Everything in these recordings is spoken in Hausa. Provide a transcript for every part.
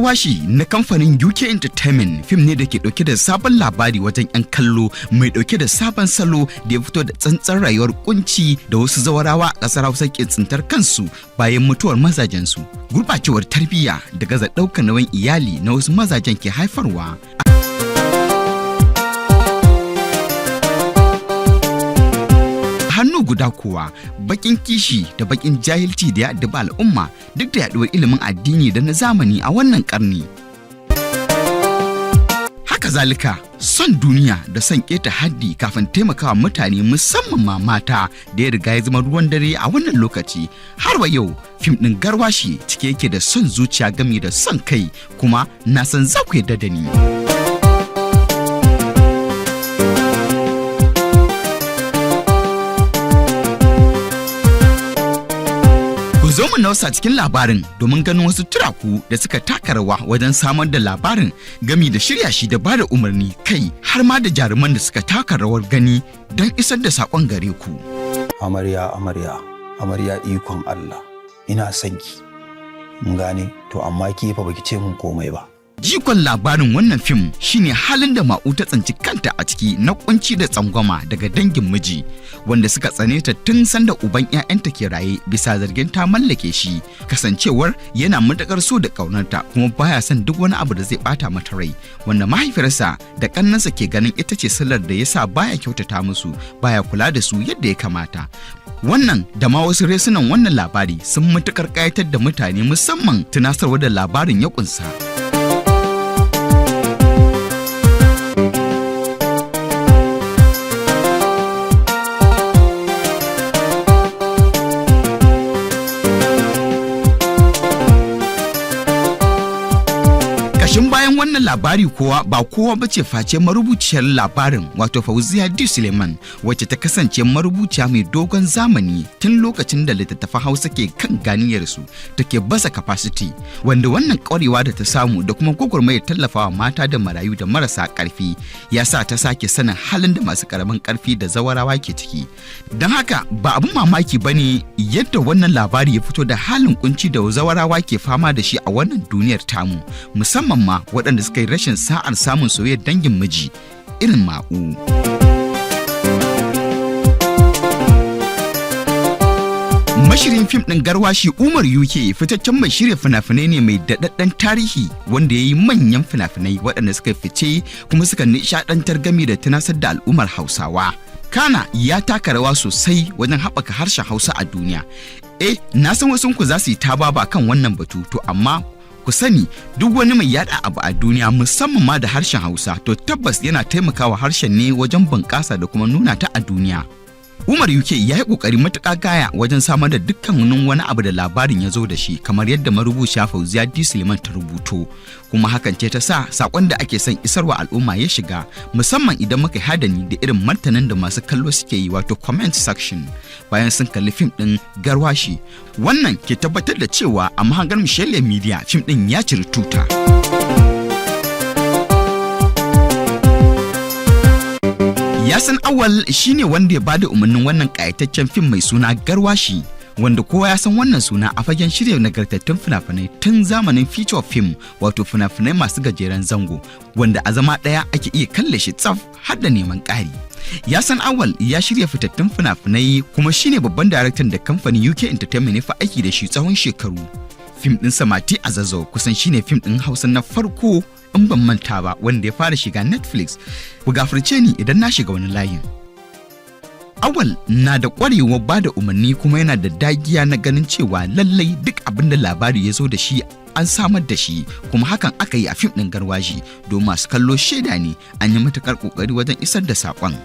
Garwashi na kamfanin UK Entertainment fim ne da ke dauke da sabon labari wajen 'yan kallo mai dauke da sabon salo da ya fito da tsantsan rayuwar kunci da wasu zawarawa a kasar Hausa ke tsintar kansu bayan mutuwar mazajensu. Gurbacewar tarbiyya da gaza daukar nauyin iyali na wasu mazajen ke haifarwa. Hannu guda kuwa bakin kishi da bakin jahilci da ya addaba al'umma duk da yaduwar ilimin addini da na zamani a wannan karni. Haka zalika son duniya da son keta haddi kafin taimakawa mutane musamman ma mata da ya riga ya zama ruwan dare a wannan lokaci. Har wa yau fim din Garwashi cike yake da son zuciya game da son kai, kuma na san za ku yarda da ni. Zo mu nausa cikin labarin domin ganin wasu turaku da suka taka rawa wajen samar da labarin gami da shirya shi da bada umarni, kai har ma da jaruman da suka taka rawar gani don isar da sakon gare ku. Amarya ikon Allah, ina son ki. Mun gane, to amma ki fa baki ce mun komai ba. Jikon labarin wannan fim shine halin da Ma'u ta tsinci kanta a ciki na kunci da tsangwama daga dangin miji wanda suka tsane ta tun sanda uban 'ya'yanta ke raye bisa zargin ta mallake shi, kasancewar yana matakar so da kaunarta kuma baya son duk wani abu da zai bata mata rai, wanda mahaifiyarsa da kannansa ke ganin ita ce sillar da yasa baya kyautata musu, baya kula da su yadda ya kamata. Wannan da ma wasu resunan wannan labari sun matukar kayatar da mutane, musamman tunasarwa da labarin ya kunsa. Shin bayan wannan labari kowa ba kowa bace face marubuciyar labarin, wato Fauziya D. Suleiman, wacce ta kasance marubuciya mai dogon zamani tun lokacin da littattafan Hausa ke kan ganiyarsu take basa capacity, wanda wannan ƙwarewa da ta samu da kuma gwagwarmayar tallafawa mata da marayu da marasa ƙarfi ya sa ta sake sanin halin da masu ƙaramin ƙarfi da zawarawa ke ciki. Don haka ba abin mamaki bane yadda wannan labari ya fito da halin kunci da zawarawa ke fama da shi a wannan duniyar tamu, musamman ma waɗanda suka yi rashin sa'ar samun soyayyar dangin miji irin Ma'u. Mashirin fim ɗin Garwashi Umar UK fitaccen mai shirya fina-finai ne mai daɗaɗɗen tarihi wanda ya yi manyan fina-finai waɗanda suka fice kuma suka nishaɗantar gami da tunasar da al'ummar Hausawa. Kana ya taka rawa sosai wajen haɓaka harshen Hausa a duniya. Na san wasunku za su yi tababa kan wannan batu, to amma ku sani duk wani mai yada abu a duniya musamman ma da harshen Hausa to tabbas yana taimakawa harshen ne wajen bunƙasa da kuma nuna ta a duniya. Umar UK ya yi ƙoƙari matuƙa gaya wajen samar da dukkanin wani abu da labarin ya zo da shi, kamar yadda marubuciya Fauziya D. Suleiman ta rubuto, kuma hakan ce ta sa saƙon da ake son isarwa al'umma ya shiga, musamman idan muka hadani da irin martanin da masu kallo suke yi, wato comment section, bayan sun kalli fim ɗin Garwashi. Wannan ke tabbatar da cewa a mahangar Michelle Media fim ɗin ya ciri tuta. Yasin Awal shine wanda ya bada umarnin wannan kayataccen fim mai suna Garwashi, wanda kowa ya san wannan suna a fagen shirya nagartattun fina-finai tun zamanin feature film, wato fina-finai masu gajeren zango wanda a zama ɗaya ake iya kalle shi tsaf har da neman ƙari. Yasin Awal ya shirya fitattun fina-finai kuma shine babban daraktan da kamfanin UK Entertainment ya fi aiki da shi tsawon shekaru. Fim ɗin Samati a Zazzau kusan shine fim ɗin Hausa na farko in ban manta ba wanda ya fara shiga Netflix. Ku gafarce ni idan na shiga wani layin. Awal na da ƙwarewar bada umarni kuma yana da dagiya na ganin cewa lallai duk abin da labari ya zo da shi an samar da shi, kuma hakan aka yi a fim ɗin Garwashi don masu kallo shaida ne an yi matuƙar ƙoƙari wajen isar da saƙon.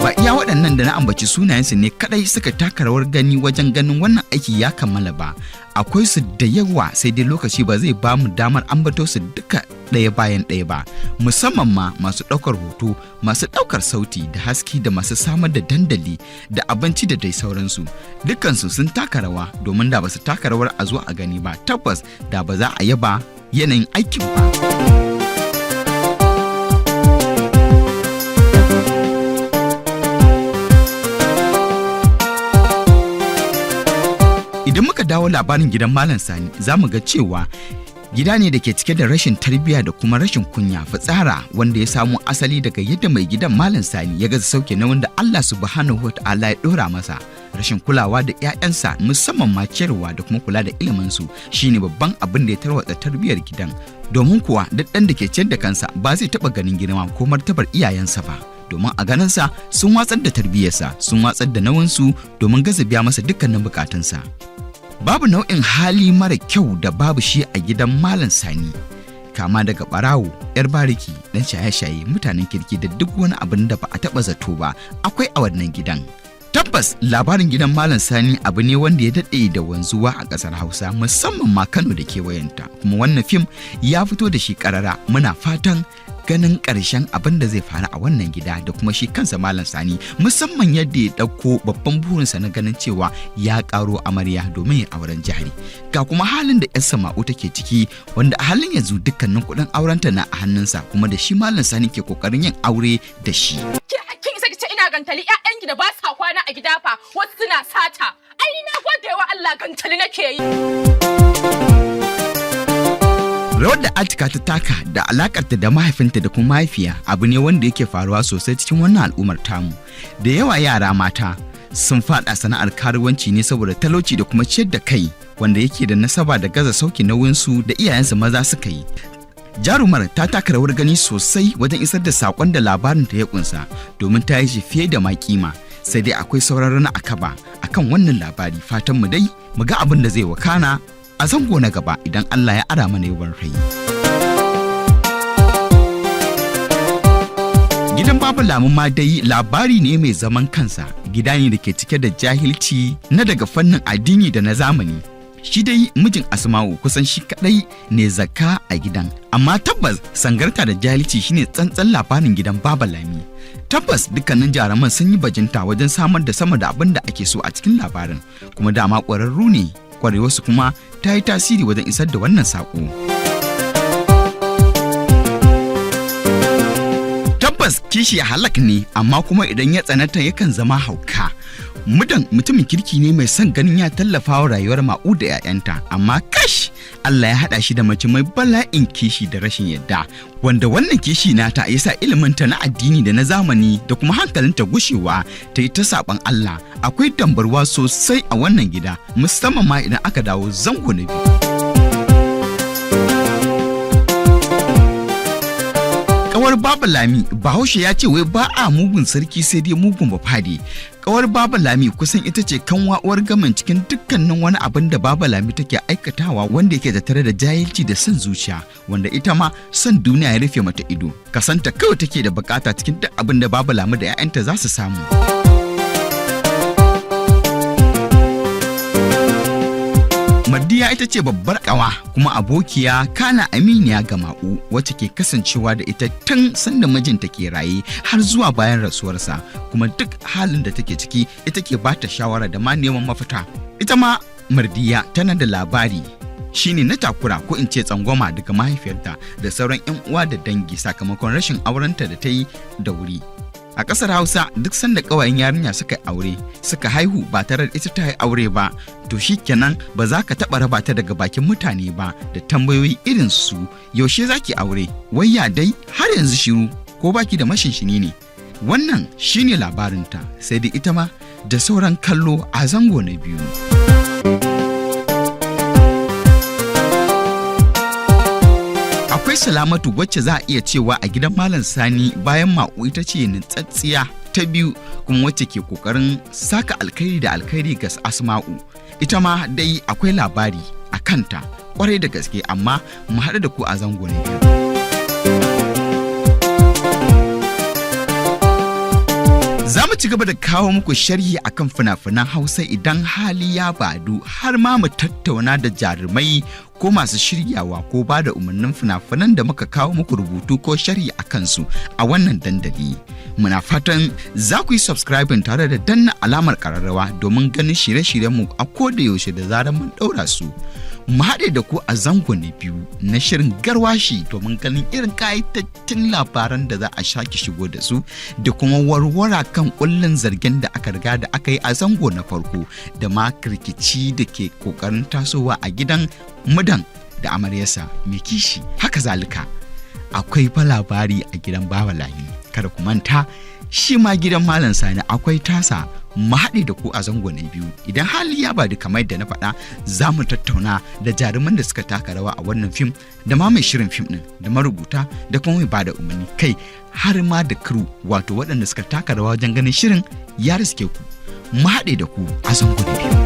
Ba iya waɗannan da na ambaci sunayensu ne kaɗai suka taka rawar gani wajen ganin wannan aiki ya kammala ba, akwai su da yawa, sai dai lokaci ba zai ba mu damar ambato su duka ɗaya bayan ɗaya ba, musamman ma masu ɗaukar hoto, masu ɗaukar sauti da haski da masu samar da dandali da abinci da dai sauransu. Dukkansu sun taka rawa, domin da ba su taka rawar a zo a gani ba tabbas da ba za a yaba yanayin aikin ba. Idan muka dawo labarin gidan Malam Sani za mu ga cewa gida ne da ke cike da rashin tarbiyya da kuma rashin kunya fitsara wanda ya samo asali daga yadda mai gidan Malam Sani ya gaza sauke na wanda Allah subhanahu wa ta'ala ya dora masa. Rashin kulawa da 'ya'yansa musamman ma ciyarwa da kuma kula da iliminsu shine babban abin da ya tarwatsa tarbiyyar gidan. Domin kuwa duk ɗan da ke ciyar da kansa ba zai taɓa ganin girma ko martabar iyayensa ba. Domin a ganinsa sun watsar da tarbiyyarsa, sun watsar da nauyinsu domin gaza biya masa dukkanin bukatunsa. Babu nau'in hali mara kyau da babu shi a gidan Malam Sani. Kama daga ɓarawo, 'yar bariki, ɗan shaye-shaye, mutanen kirki da duk wani abin da ba a taɓa zato ba akwai a wannan gidan. Tabbas labarin gidan Malam Sani abu ne wanda ya daɗe da wanzuwa a ƙasar Hausa musamman ma Kano da kewayenta. Kuma wannan fim ya fito da shi ƙarara, muna fatan ganin ƙarshen abin da zai faru a wannan gida da kuma shi kansa Malam Sani musamman yadda ya ɗauko babban burinsa na ganin cewa ya ƙaro amarya domin ya auren jari. Ga kuma halin da 'yar Sama'u take ciki wanda a halin yanzu dukkanin kuɗin aurenta na a hannunsa kuma da shi Malam Sani ke ƙoƙarin yin aure da shi. Ina gantali ƴaƴanki da ba sa kwana a gida fa wasu suna sata. Ai na gode wa Allah gantali nake yi. Rawar da Atika ta taka da alakarta da mahaifinta da kuma mahaifiya abu ne wanda yake faruwa sosai cikin wannan al'ummar tamu. Da yawa yara mata sun fada sana'ar karuwanci ne saboda talauci da kuma ciyar da kai wanda yake da nasaba da gaza sauki nauyinsu da iyayensu maza suka yi. Jarumar ta taka rawar gani sosai wajen isar da sakon da labarin ta ya kunsa domin ta yi shi fiye da makima, sai dai akwai sauran rana a kaba akan wannan labari. Fatan mu dai mu ga abin da zai wakana a zango na gaba idan Allah ya ara mana yawan rai. Gidan Baba Lamu ma dai labari ne mai zaman kansa, gida ne da ke cike da jahilci na daga fannin addini da na zamani. Shi dai mijin Asma'u kusan shi kadai ne zakka a gidan, amma tabbas sangarta da jahilci shine tsantsan labarin gidan Baba Lami. Tabbas dukkanin jaruman sun yi bajinta wajen samar da sama da abin da ake so a cikin labarin, kuma dama ƙwararru ne, ƙwarewarsu kuma ta yi tasiri wajen isar da wannan saƙo. Tabbas kishi halak ne, amma kuma idan ya tsananta yakan zama hauka. Mutumin kirki ne mai son ganin ya tallafa wa rayuwar Ma'u da 'ya'yanta, amma kash Allah ya haɗa shi da mace mai bala'in kishi da rashin yadda, wanda wannan kishi nata ya sa iliminta na addini da na zamani da kuma hankalinta gushewa ta yi ta saɓan Allah. Akwai dambarwa sosai a wannan gida musamman ma idan aka dawo zango na biyu. Kawar Baba Lami, Bahaushe ya ce wai ba a mugun sarki sai dai mugun bafade. Kawar Baba Lami kusan ita ce kanwa uwar gaman cikin dukkanin wani abin da Baba Lami take aikatawa wanda yake tattare da jahilci da son zuciya, wanda ita ma son duniya ya rufe mata ido. Kasanta kawai take da bukata cikin duk abin da Baba Lami da 'ya'yanta za su samu. Mardiya ita ce babbar ƙawa kuma abokiya kana aminiya ga Ma'u wacce ke kasancewa da ita tun sanda mijinta ke raye har zuwa bayan rasuwarsa, kuma duk halin da take ciki ita ke bata shawara da ma neman mafita. Ita ma Mardiya tana da labari shine na takura ko in ce tsangwama daga mahaifiyarta da sauran 'yan uwa da dangi sakamakon rashin aurenta da ta yi da wuri. A ƙasar Hausa duk sanda ƙawayen yarinya suka aure suka haihu ba tare da ita ta yi aure ba, to shikenan ba za ka taɓa raba ta daga bakin mutane ba da tambayoyi irin su yaushe za ki aure, wai ya dai har yanzu shiru ko baki da mashinshini ne. Wannan shine labarinta, sai dai ita ma da sauran kallo a zango na biyu. Akwai Salamatu wacce za a iya cewa a gidan Malam Sani bayan Ma'u ita ce nutsatsiya ta biyu kuma wacce ke kokarin saka alkhairi da alkhairi ga Asma'u. Ita ma dai akwai labari a kanta kwarai da gaske, amma mu haɗu da ku a zango na biyu. Za mu ci gaba da kawo muku sharhi akan fina-finan Hausa idan hali ya badu, har ma mu tattauna da jarumai ko masu shiryawa ko ba da umarnin fina-finan da muka kawo muku rubutu ko sharhi a kansu a wannan dandali. Muna fatan za ku yi subscribing tare da danna alamar ƙararrawa domin ganin shirye-shiryenmu a koda yaushe da zarar mun ɗaura su. mu haɗe da ku a zango na biyu na shirin garwashi domin ganin irin kayatattun labaran da za a sake shigo da su da kuma warwara kan kullun zargin da aka riga da aka yi a zango na farko da ma rikici da ke kokarin tasowa a gidan mudan da amaryarsa mai kishi. Haka zalika akwai fa labari a gidan Baba Lami, kada ku manta shi ma gidan Malam Sani akwai tasa. Mu haɗe da ku a zango na biyu idan hali ya bada kamar da na faɗa, za mu tattauna da jaruman da suka taka rawa a wannan fim da ma mai shirin fim ɗin da marubuta da kuma mai bada umarni, kai har ma da crew wato waɗanda suka taka rawa wajen ganin shirin ya riske ku. Mu haɗe da ku a zango na biyu.